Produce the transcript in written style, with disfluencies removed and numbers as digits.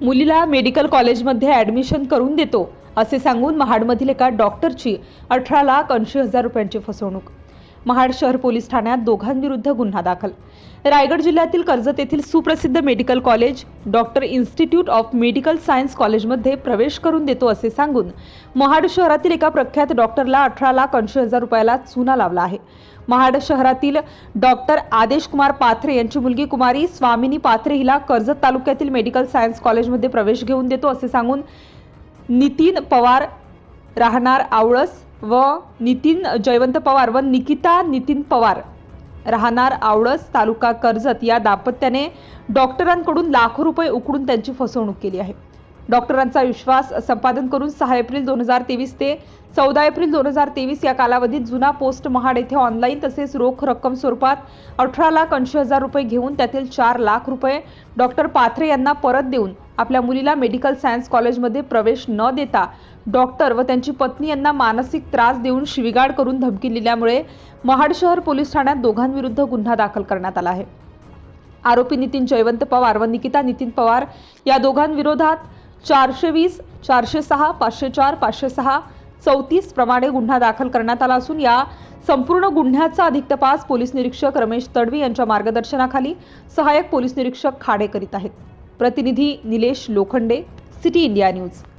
मुलीला मेडिकल कॉलेजमध्ये ॲडमिशन करून देतो असे सांगून महाडमधील एका डॉक्टरची 18,80,000 रुपयांची फसवणूक. महाड शहर पोलीस ठाण्यात दोघांविरुद्ध गुन्हा दाखल. रायगड जिल्ह्यातील कर्जत येथील सुप्रसिद्ध medical college doctor institute of medical science कॉलेजमध्ये प्रवेश करून देतो असे सांगून महाड शहरातील एका प्रख्यात डॉक्टरला 18,80,000 रुपयाला चुना लावला आहे. महाड शहरातील डॉक्टर आदेश कुमार पाथरे यांची मुलगी कुमारी स्वामिनी पाथरे हिला कर्जत तालुक्यातील मेडिकल सायन्स कॉलेजमध्ये प्रवेश घेऊन देतो असे सांगून नितीन पवार राहणार आवळस व नितीन जयवंत पवार व निकिता नितीन पवार राहणार आवळस तालुका कर्जत या दाम्पत्याने डॉक्टरांकडून लाखो रुपये उकळून त्यांची फसवणूक केली आहे. डॉक्टरांचा विश्वास संपादन करून 6 एप्रिल 2023 ते 14 एप्रिल 2023 या कालावधीत जुना पोस्ट महाड येथे ऑनलाईन तसेच रोख रक्कम स्वरूपात 18,80,000 रुपये घेऊन त्यातील 4 लाख रुपये डॉक्टर पाथरे यांना परत देऊन आपल्या मुलीला मेडिकल सायन्स कॉलेजमध्ये प्रवेश न देता डॉक्टर व त्यांची पत्नी यांना मानसिक त्रास देऊन शिवीगाळ करून धमकी दिल्यामुळे महाड शहर पोलीस ठाण्यात दोघांविरुद्ध गुन्हा दाखल करण्यात आला आहे. आरोपी नितीन जयवंत पवार व निकिता नितीन पवार या दोघांविरोधात 420, 406, 504, 506, 34 प्रमाणे गुन्हा दाखल करण्यात आला असून या संपूर्ण गुन्ह्याचा अधिक तपास पोलीस निरीक्षक रमेश तडवी यांच्या मार्गदर्शनाखाली सहाय्यक पोलीस निरीक्षक खाडे करीत आहेत. प्रतिनिधी Nilesh Lokhande, city India news.